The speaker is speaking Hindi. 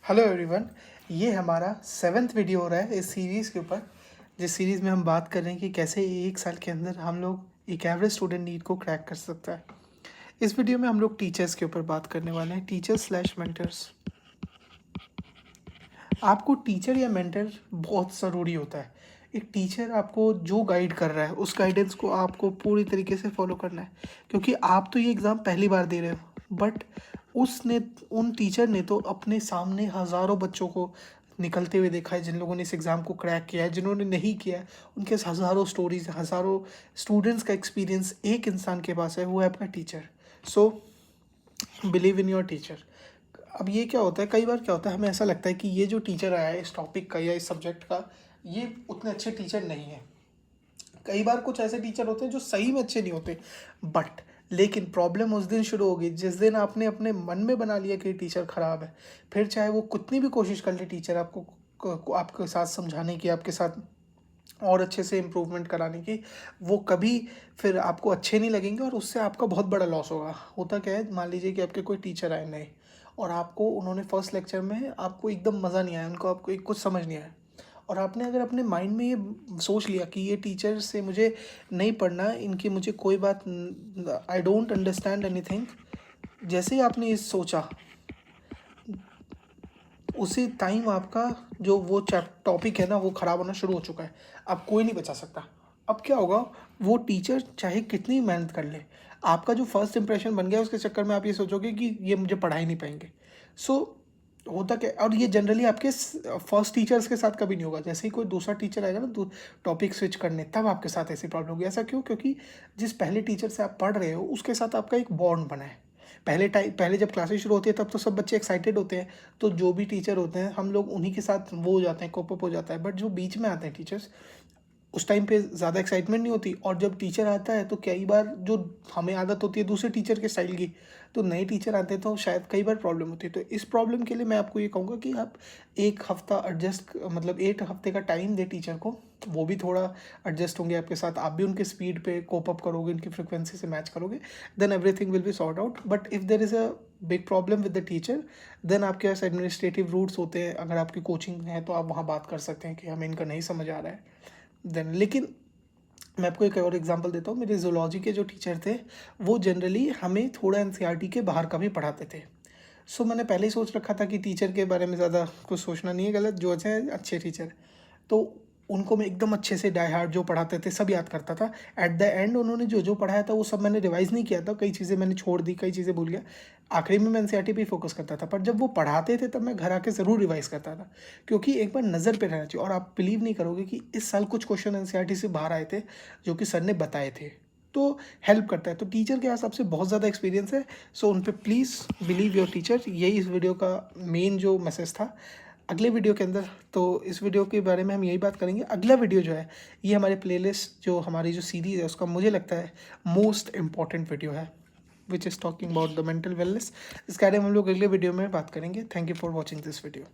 हेलो एवरीवन, ये हमारा 7th वीडियो हो रहा है इस सीरीज़ के ऊपर, जिस सीरीज़ में हम बात कर रहे हैं कि कैसे एक साल के अंदर हम लोग एक एवरेज स्टूडेंट नीट को क्रैक कर सकता है। इस वीडियो में हम लोग टीचर्स के ऊपर बात करने वाले हैं, टीचर्स स्लैश मेंटर्स। आपको टीचर या मेंटर बहुत ज़रूरी होता है। एक टीचर आपको जो गाइड कर रहा है उस गाइडेंस को आपको पूरी तरीके से फॉलो करना है, क्योंकि आप तो ये एग्ज़ाम पहली बार दे रहे हो, बट उसने उन टीचर ने तो अपने सामने हज़ारों बच्चों को निकलते हुए देखा है, जिन लोगों ने इस एग्ज़ाम को क्रैक किया है, जिन्होंने नहीं किया है, उनके हज़ारों स्टोरीज, हज़ारों स्टूडेंट्स का एक्सपीरियंस एक इंसान के पास है, वो है आपका teacher. So believe in your teacher. अब ये क्या होता है, कई बार क्या होता है, हमें ऐसा लगता है कि ये जो टीचर आया है इस टॉपिक का या इस सब्जेक्ट का, ये उतने अच्छे टीचर नहीं है। कई बार कुछ ऐसे टीचर होते हैं जो सही में अच्छे नहीं होते, बट लेकिन प्रॉब्लम उस दिन शुरू होगी जिस दिन आपने अपने मन में बना लिया कि टीचर ख़राब है। फिर चाहे वो कितनी भी कोशिश कर ले टीचर आपके साथ समझाने की, आपके साथ और अच्छे से इम्प्रूवमेंट कराने की, वो कभी फिर आपको अच्छे नहीं लगेंगे और उससे आपका बहुत बड़ा लॉस होगा। होता क्या है, मान लीजिए कि आपके कोई टीचर आए नए और आपको उन्होंने फर्स्ट लेक्चर में आपको एकदम मज़ा नहीं आया, उनको आपको कुछ समझ नहीं आया, और आपने अगर अपने माइंड में ये सोच लिया कि ये टीचर से मुझे नहीं पढ़ना, इनकी मुझे कोई बात, आई डोंट अंडरस्टैंड एनीथिंग, जैसे ही आपने ये सोचा उसी टाइम आपका जो वो टॉपिक है ना, वो ख़राब होना शुरू हो चुका है। अब कोई नहीं बचा सकता। अब क्या होगा, वो टीचर चाहे कितनी मेहनत कर ले, आपका जो फर्स्ट इंप्रेशन बन गया उसके चक्कर में आप ये सोचोगे कि ये मुझे पढ़ा ही नहीं पाएंगे। सो होता क्या, और ये जनरली आपके फर्स्ट टीचर्स के साथ कभी नहीं होगा। जैसे ही कोई दूसरा टीचर आएगा ना टॉपिक स्विच करने, तब आपके साथ ऐसी प्रॉब्लम होगी। ऐसा क्यों? क्योंकि जिस पहले टीचर से आप पढ़ रहे हो उसके साथ आपका एक बॉन्ड बना है। पहले जब क्लासेस शुरू होती है तब तो सब बच्चे एक्साइटेड होते हैं, तो जो भी टीचर होते हैं हम लोग उन्हीं के साथ वो हो जाते हैं, कोप अप हो जाता है। बट जो बीच में आते हैं टीचर्स, उस टाइम पे ज़्यादा एक्साइटमेंट नहीं होती, और जब टीचर आता है तो कई बार जो हमें आदत होती है दूसरे टीचर के स्टाइल की, तो नए टीचर आते हैं तो शायद कई बार प्रॉब्लम होती है। तो इस प्रॉब्लम के लिए मैं आपको ये कहूँगा कि आप एक हफ़्ता एडजस्ट, मतलब 1 हफ़्ते का टाइम दें टीचर को। वो भी थोड़ा एडजस्ट होंगे आपके साथ, आप भी उनके स्पीड पे कोप अप करोगे, उनकी फ्रिक्वेंसी से मैच करोगे, then everything will be sort out. But if there is a big problem with the teacher, then आपके पास एडमिनिस्ट्रेटिव रूट्स होते हैं। अगर आपकी कोचिंग है तो आप वहाँ बात कर सकते हैं कि हमें इनका नहीं समझ आ रहा है। देन लेकिन मैं आपको एक और एग्जांपल देता हूँ। मेरे ज़ूलॉजी के जो टीचर थे, वो जनरली हमें थोड़ा एनसीईआरटी के बाहर का भी पढ़ाते थे। सो मैंने पहले ही सोच रखा था कि टीचर के बारे में ज़्यादा कुछ सोचना नहीं है, गलत, जो अच्छे टीचर, तो उनको मैं एकदम अच्छे से डाई हार्ड जो पढ़ाते थे सब याद करता था। एट द एंड उन्होंने जो जो पढ़ाया था वो सब मैंने रिवाइज़ नहीं किया था, कई चीज़ें मैंने छोड़ दी, कई चीज़ें भूल गया। आखिरी में मैं एनसीईआरटी पे ही फोकस करता था, पर जब वो पढ़ाते थे तब मैं घर आके ज़रूर रिवाइज़ करता था, क्योंकि एक बार नज़र पे रहना चाहिए। और आप बिलीव नहीं करोगे कि इस साल कुछ क्वेश्चन एनसीईआरटी से बाहर आए थे जो कि सर ने बताए थे, तो हेल्प करता है। तो टीचर के पास आपसे बहुत ज़्यादा एक्सपीरियंस है, सो उन पे प्लीज़ बिलीव योर टीचर। यही इस वीडियो का मेन जो मैसेज था। अगले वीडियो के अंदर, तो इस वीडियो के बारे में हम यही बात करेंगे। अगला वीडियो जो है, ये हमारे प्लेलिस्ट, जो हमारी जो सीरीज़ है उसका मुझे लगता है मोस्ट इम्पॉर्टेंट वीडियो है, which is talking about the mental wellness. इसके बारे में हम लोग अगले वीडियो में बात करेंगे। Thank you for watching this video.